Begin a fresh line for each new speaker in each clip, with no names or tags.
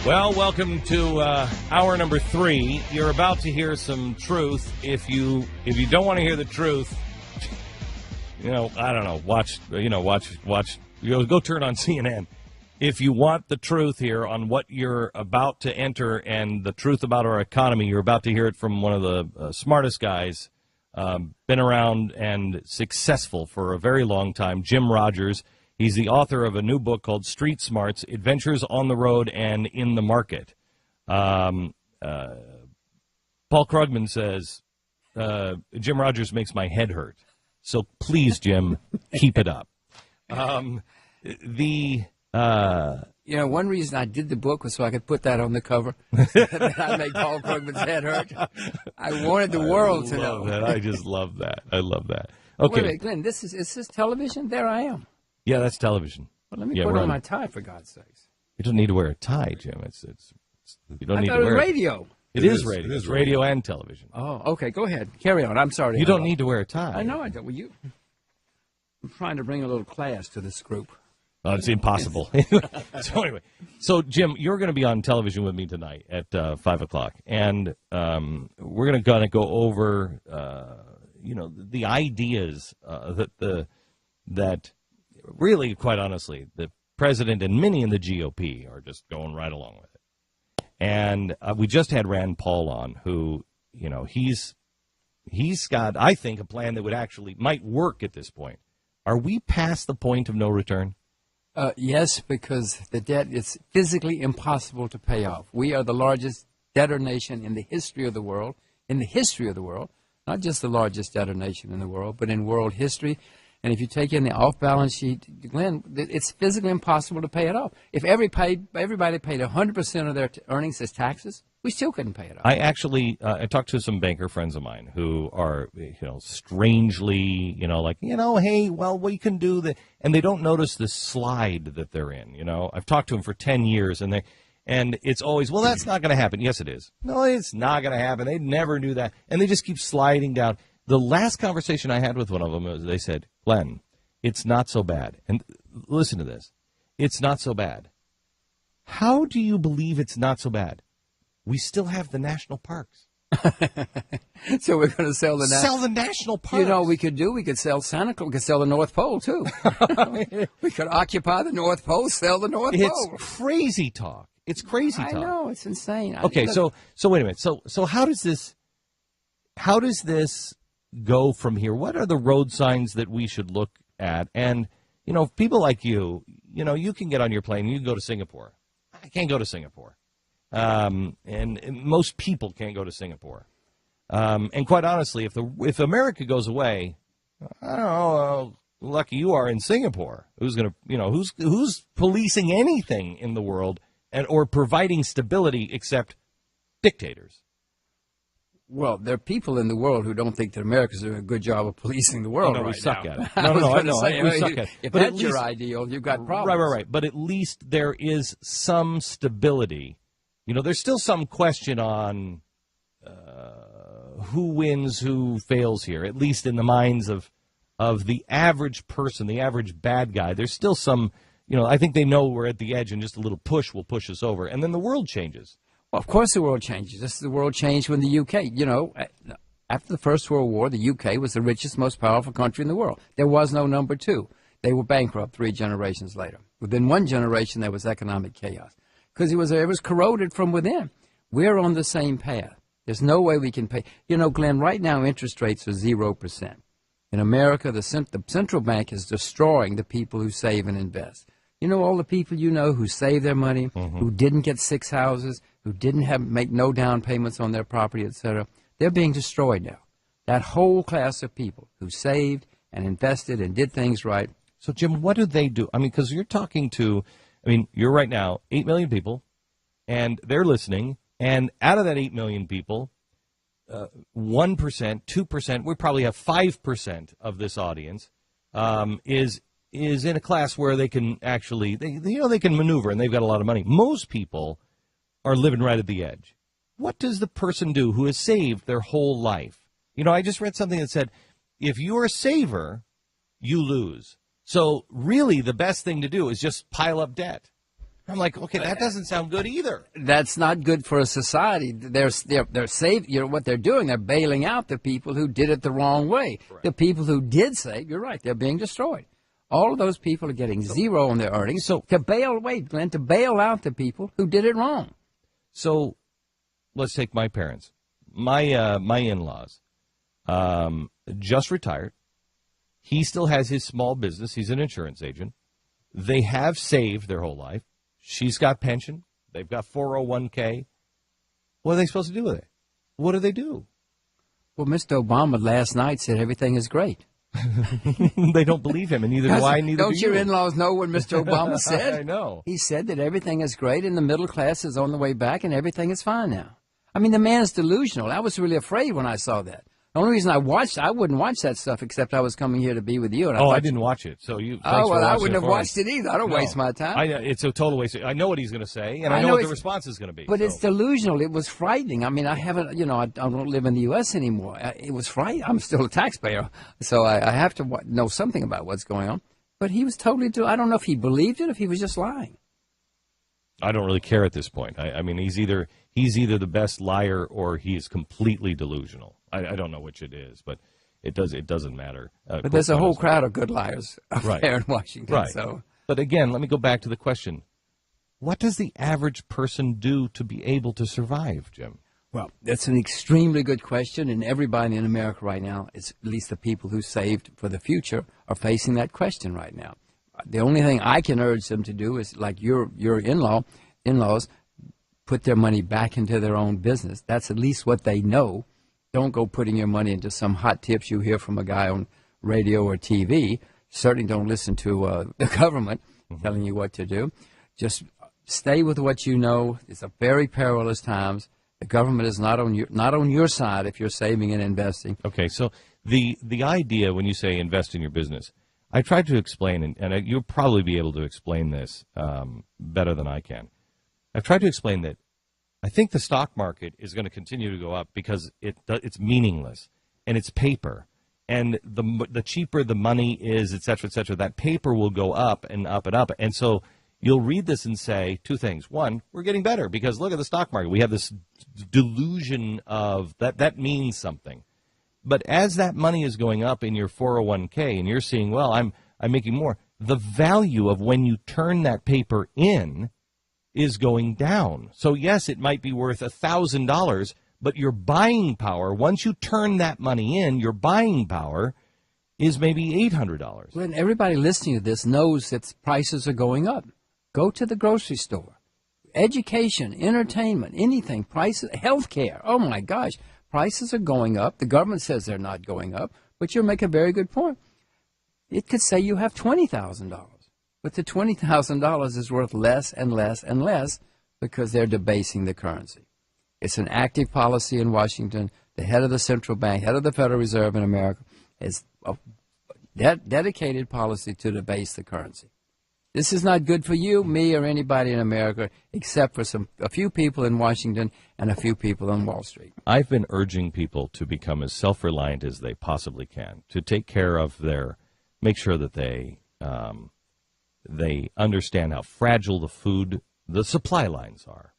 Well, welcome to hour number 3. You're about to hear some truth. If you don't want to hear the truth, I don't know. Watch. Go turn on CNN. If you want the truth here on what you're about to enter and the truth about our economy, you're about to hear it from one of the smartest guys, been around and successful for a very long time, Jim Rogers. He's the author of a new book called Street Smarts, Adventures on the Road and in the Market. Paul Krugman says, Jim Rogers makes my head hurt. So please, Jim, keep it up.
One reason I did the book was so I could put that on the cover. I make Paul Krugman's head hurt. I wanted the world to know.
I just love that. I love that. Okay.
Wait, Glenn, is this television? There I am.
Yeah, that's television.
Well, let me put on my tie, for God's sakes.
You don't need to wear a tie, Jim. You don't need to wear
it. Radio.
It is radio. It's radio and television.
Oh, okay. Go ahead. Carry on. I'm sorry.
You don't need to wear a tie.
I know I don't. Well, I'm trying to bring a little class to this group.
Oh, it's impossible. So anyway, Jim, you're going to be on television with me tonight at 5 o'clock, and we're going to go over, the ideas that really, quite honestly, the president and many in the GOP are just going right along with it. And we just had Rand Paul on, who, he's got, I think, a plan that might work at this point. Are we past the point of no return?
Yes, because the debt is physically impossible to pay off. We are the largest debtor nation in the history of the world. Not just the largest debtor nation in the world, but in world history. And if you take in the off-balance sheet, Glenn, it's physically impossible to pay it off. If everybody paid 100% of their earnings as taxes, we still couldn't pay it off.
I actually I talked to some banker friends of mine who are, strangely, hey, well, we can do that, and they don't notice the slide that they're in. I've talked to them for 10 years, and it's always, well, that's not going to happen. Yes, it is. No, it's not going to happen. They never do that, and they just keep sliding down. The last conversation I had with one of them was they said, Glenn, it's not so bad. And listen to this. It's not so bad. How do you believe it's not so bad? We still have the national parks.
So we're going to sell
the national parks.
We could sell Santa Claus. We could sell the North Pole, too. We could occupy the North Pole, sell the North Pole.
It's crazy talk. I
know. It's insane.
Okay, so wait a minute. So how does this go from here? What are the road signs that we should look at? And, people like you can get on your plane and you can go to Singapore. I can't go to Singapore. And most people can't go to Singapore. And quite honestly, if America goes away, I don't know how lucky you are in Singapore. Who's policing anything in the world or providing stability except dictators?
Well, there are people in the world who don't think that America's doing a good job of policing the world.
We
right
suck
now.
at it. I know. We suck at it.
If that's your ideal, you've got problems.
Right. But at least there is some stability. There's still some question on who wins, who fails here, at least in the minds of the average person, the average bad guy. There's still some, I think they know we're at the edge and just a little push will push us over. And then the world changes.
Well, of course the world changes. This is the world changed when the UK, after the First World War, the UK was the richest, most powerful country in the world. There was no number two. They were bankrupt 3 generations later. Within 1 generation, there was economic chaos because it was corroded from within. We're on the same path. There's no way we can pay. Glenn, right now interest rates are 0%. In America, the central bank is destroying the people who save and invest. All the people who save their money, who didn't get 6 houses, who didn't make no down payments on their property, etc. They're being destroyed now. That whole class of people who saved and invested and did things right.
So, Jim, what do they do? Because you're talking to, you're right now 8 million people, and they're listening. And out of that 8 million people, 1%, 2%, we probably have 5% of this audience is in a class where they can actually, they can maneuver and they've got a lot of money. Most people are living right at the edge. What does the person do who has saved their whole life? I just read something that said, if you're a saver, you lose. So really the best thing to do is just pile up debt. I'm like, okay, that doesn't sound good either.
That's not good for a society. They're saving. You know what they're doing? They're bailing out the people who did it the wrong way. Correct. The people who did save, you're right, they're being destroyed. All of those people are getting zero on their earnings. So to bail out the people who did it wrong.
So let's take my parents. My in-laws just retired. He still has his small business. He's an insurance agent. They have saved their whole life. She's got pension. They've got 401k. What are they supposed to do with it? What do they do?
Well, Mr. Obama last night said everything is great.
They don't believe him, and neither do I, neither do you.
Don't your in-laws know what Mr. Obama said?
I know.
He said that everything is great, and the middle class is on the way back, and everything is fine now. I mean, the man is delusional. I was really afraid when I saw that. The only reason I wouldn't watch that stuff except I was coming here to be with you. And
I didn't watch it. So you.
Oh, well, I wouldn't have watched it either. I don't waste my time.
It's a total waste. I know what he's going to say, and I know what the response is going to be.
But it's delusional. It was frightening. I mean, I haven't, I don't live in the U.S. anymore. It was frightening. I'm still a taxpayer, so I have to know something about what's going on. But he was totally, I don't know if he believed it, if he was just lying.
I don't really care at this point. I mean, he's either the best liar or he is completely delusional. I don't know which it is, but it doesn't matter.
But there's a whole crowd of good liars there in Washington.
Right.
So.
But again, let me go back to the question. What does the average person do to be able to survive, Jim?
Well, that's an extremely good question, and everybody in America right now, at least the people who saved for the future, are facing that question right now. The only thing I can urge them to do is, like your in-laws, put their money back into their own business. That's at least what they know. Don't go putting your money into some hot tips you hear from a guy on radio or TV. Certainly don't listen to the government telling you what to do. Just stay with what you know. It's a very perilous times. The government is not on your side if you're saving and investing.
Okay, so the idea when you say invest in your business, I tried to explain, and you'll probably be able to explain this better than I can. I've tried to explain that I think the stock market is going to continue to go up because it's meaningless and it's paper. And the cheaper the money is, et cetera, that paper will go up and up and up. And so you'll read this and say two things. One, we're getting better because look at the stock market. We have this delusion of that means something. But as that money is going up in your 401k and you're seeing, well, I'm making more, the value of when you turn that paper in is going down. So, yes, it might be worth $1,000, but your buying power, once you turn that money in, your buying power is maybe $800.
Well, everybody listening to this knows that prices are going up. Go to the grocery store. Education, entertainment, anything, prices, health care. Oh, my gosh. Prices are going up. The government says they're not going up, but you make a very good point. It could say you have $20,000, but the $20,000 is worth less and less and less because they're debasing the currency. It's an active policy in Washington. The head of the central bank, head of the Federal Reserve in America, is a dedicated policy to debase the currency. This is not good for you, me, or anybody in America, except for a few people in Washington and a few people on Wall Street.
I've been urging people to become as self-reliant as they possibly can, to take care of make sure that they understand how fragile the supply lines are,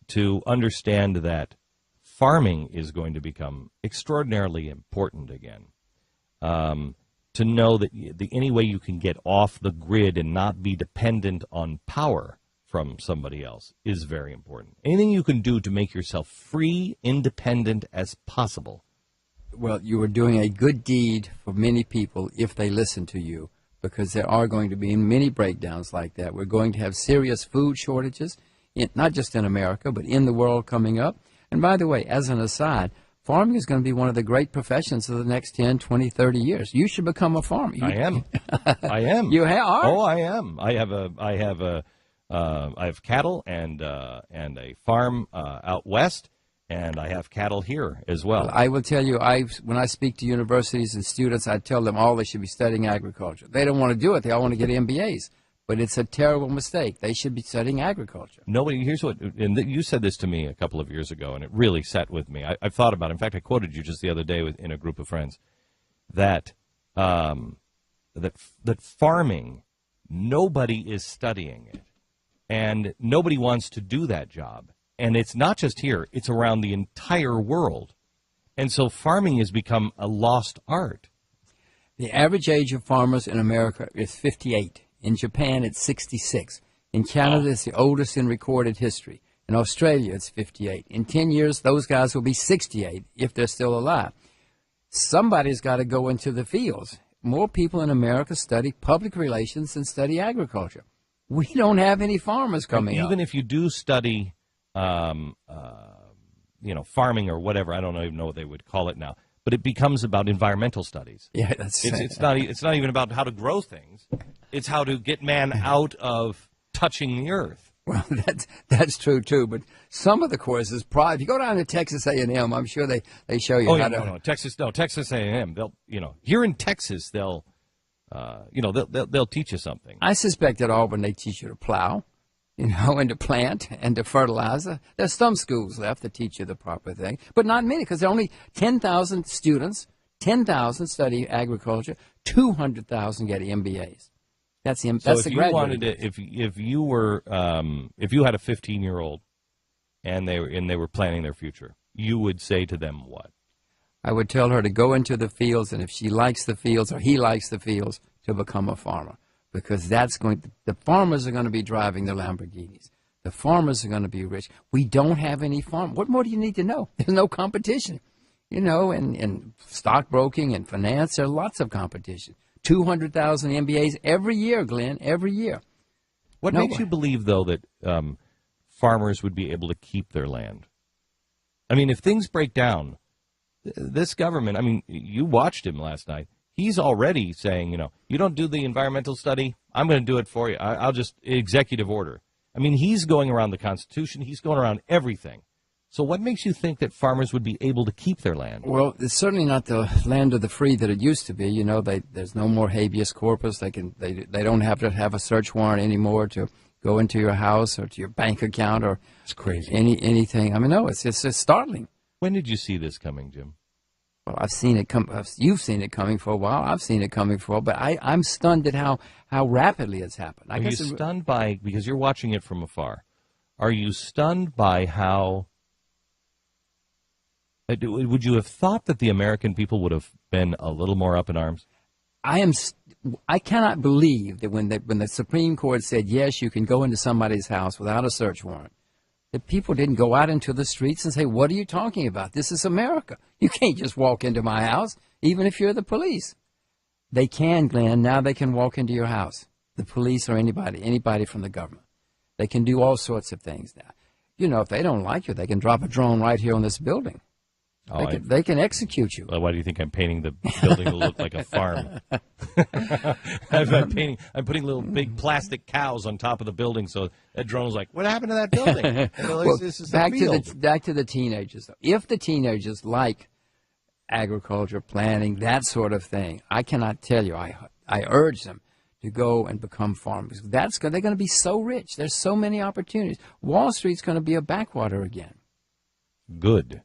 to understand that farming is going to become extraordinarily important again. To know that any way you can get off the grid and not be dependent on power from somebody else is very important. Anything you can do to make yourself free, independent as possible.
Well, you are doing a good deed for many people if they listen to you, because there are going to be many breakdowns like that. We're going to have serious food shortages, not just in America, but in the world coming up. And by the way, as an aside, farming is going to be one of the great professions of the next 10, 20, 30 years. You should become a farmer.
I am. I am.
You are?
Oh, I am. I have cattle and a farm out west, and I have cattle here as well.
I will tell you, when I speak to universities and students, I tell them all they should be studying agriculture. They don't want to do it. They all want to get MBAs. But it's a terrible mistake. They should be studying agriculture.
Here's what, and you said this to me a couple of years ago, and it really sat with me. I've thought about it. In fact, I quoted you just the other day in a group of friends that farming, nobody is studying it. And nobody wants to do that job. And it's not just here. It's around the entire world. And so farming has become a lost art.
The average age of farmers in America is 58. In Japan, it's 66. In Canada, it's the oldest in recorded history. In Australia, it's 58. In 10 years, those guys will be 68 if they're still alive. Somebody's got to go into the fields. More people in America study public relations than study agriculture. We don't have any farmers coming up.
Even if you do study, farming or whatever, I don't even know what they would call it now, but it becomes about environmental studies.
Yeah, that's
it's not even about how to grow things. It's how to get man out of touching the earth.
Well, that's true too. But some of the courses, if you go down to Texas A&M, I'm sure they show you how to.
Texas A&M. They'll here in Texas they'll teach you something.
I suspect at Auburn they teach you to plow, and to plant and to fertilizer. There's some schools left that teach you the proper thing, but not many because there are only 10,000 students. 10,000 study agriculture. 200,000 get MBAs. That's the graduate.
If you had a 15-year-old and they were planning their future, you would say to them what?
I would tell her to go into the fields, and if she likes the fields or he likes the fields, to become a farmer, because the farmers are going to be driving the Lamborghinis. The farmers are going to be rich. We don't have any farm. What more do you need to know? There's no competition, in stockbroking and finance. There's lots of competition. 200,000 MBAs every year, Glenn, every year.
What makes you believe, though, that farmers would be able to keep their land? I mean, if things break down, this government, you watched him last night. He's already saying, you don't do the environmental study, I'm going to do it for you. I'll just executive order. He's going around the Constitution. He's going around everything. So what makes you think that farmers would be able to keep their land?
Well, it's certainly not the land of the free that it used to be. There's no more habeas corpus. They don't have to have a search warrant anymore to go into your house or to your bank account or
it's crazy.
Anything. It's just startling.
When did you see this coming, Jim?
Well, I've seen it come. You've seen it coming for a while. I've seen it coming for a while. But I'm stunned at how rapidly it's happened.
Are you stunned by, because you're watching it from afar, are you stunned by how... Would you have thought that the American people would have been a little more up in arms?
I cannot believe that when the Supreme Court said, yes, you can go into somebody's house without a search warrant, that people didn't go out into the streets and say, what are you talking about? This is America. You can't just walk into my house, even if you're the police. They can, Glenn. Now they can walk into your house. The police or anybody from the government. They can do all sorts of things now. If they don't like you, they can drop a drone right here on this building. They can execute you.
Why do you think I'm painting the building to look like a farm? I'm putting little big plastic cows on top of the building, so that drone is like, what happened to that building? This is
back to the teenagers, though. If the teenagers like agriculture, planting, that sort of thing, I cannot tell you. I urge them to go and become farmers. They're going to be so rich. There's so many opportunities. Wall Street's going to be a backwater again.
Good.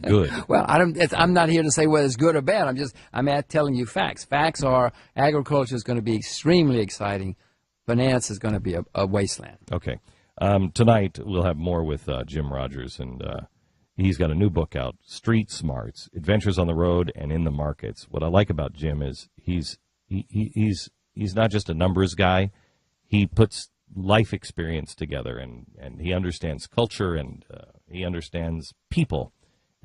Good.
Well, I'm not here to say whether it's good or bad. I'm telling you facts. Facts are agriculture is going to be extremely exciting. Finance is going to be a wasteland.
Okay. Tonight we'll have more with Jim Rogers, and he's got a new book out, Street Smarts: Adventures on the Road and in the Markets. What I like about Jim is he's not just a numbers guy. He puts life experience together, and he understands culture, and he understands people.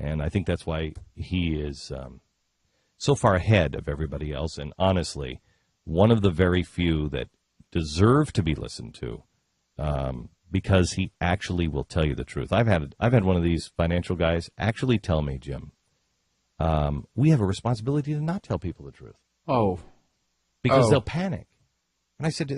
And I think that's why he is so far ahead of everybody else. And honestly, one of the very few that deserve to be listened to, because he actually will tell you the truth. I've had one of these financial guys actually tell me, Jim, we have a responsibility to not tell people the truth.
Oh,
because they'll panic. And I said,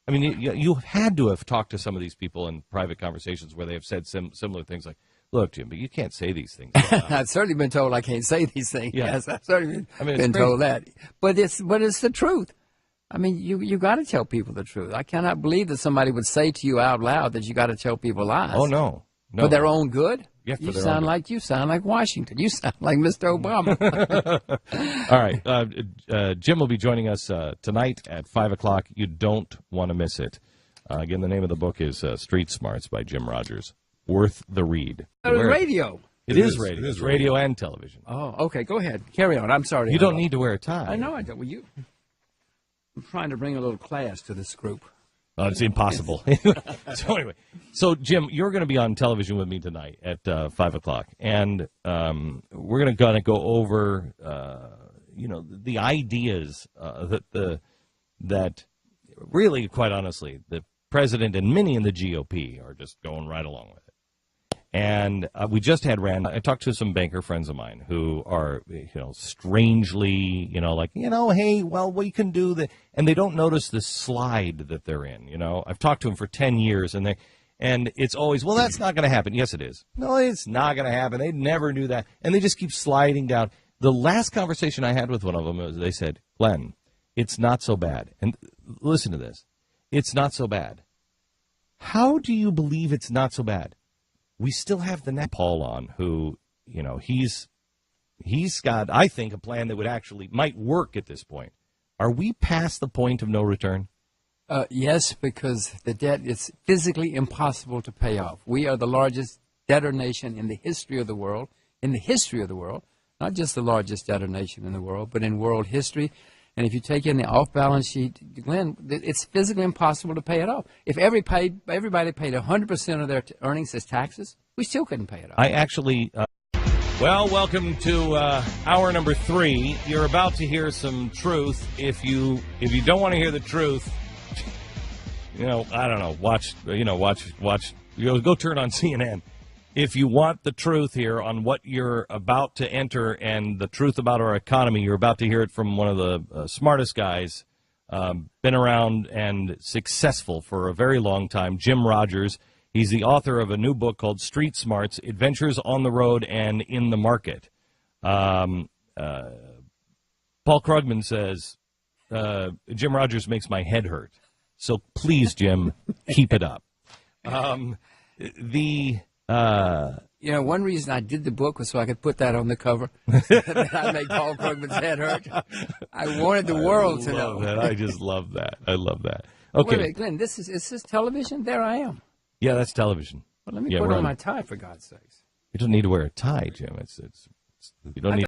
you had to have talked to some of these people in private conversations where they have said similar things like, look, Jim, but you can't say these things.
I've certainly been told I can't say these things.
Yeah.
Yes, I've certainly been told that. But it's the truth. You got to tell people the truth. I cannot believe that somebody would say to you out loud that you got to tell people lies.
Oh, no.
For their own good?
Yeah,
you sound like Washington. You sound like Mr. Obama.
All right. Jim will be joining us tonight at 5 o'clock. You don't want to miss it. Again, the name of the book is Street Smarts by Jim Rogers. Worth the read.
Radio.
It is radio. It's radio and television.
Oh, okay. Go ahead. Carry on. I'm sorry.
You don't need to wear a tie.
I know I don't. Well, I'm trying to bring a little class to this group.
Oh, it's impossible. So anyway, Jim, you're going to be on television with me tonight at 5 o'clock, and we're going to go over, the ideas that really, quite honestly, the president and many in the GOP are just going right along with it. And we just had Rand. I talked to some banker friends of mine who are, strangely, hey, well, we can do that. And they don't notice the slide that they're in. I've talked to them for 10 years, and it's always, well, that's not going to happen. Yes, it is. No, it's not going to happen. They never knew that. And they just keep sliding down. The last conversation I had with one of them was they said, Glenn, it's not so bad. And listen to this. It's not so bad. How do you believe it's not so bad? We still have the Paul on, who, he's got, I think, a plan that might work at this point. Are we past the point of no return?
Yes, because the debt is physically impossible to pay off. We are the largest debtor nation in the history of the world. Not just the largest debtor nation in the world, but in world history. And if you take in the off-balance sheet, Glenn, it's physically impossible to pay it off. If everybody paid 100% of their earnings as taxes, we still couldn't pay it off.
I actually, welcome to hour number 3. You're about to hear some truth. If you don't want to hear the truth, I don't know, watch, go turn on CNN. If you want the truth here on what you're about to enter and the truth about our economy, you're about to hear it from one of the smartest guys, been around and successful for a very long time, Jim Rogers. He's the author of a new book called Street Smarts, Adventures on the Road and in the Market. Paul Krugman says, Jim Rogers makes my head hurt. So please, Jim, keep it up.
One reason I did the book was so I could put that on the cover. I make Paul Krugman's head hurt. I wanted the world to know.
I just love that. I love that. Okay.
Wait, Glenn, is this television? There I am.
Yeah, that's television.
Well, let me put on my tie, for God's sakes.
You don't need to wear a tie, Jim. You don't need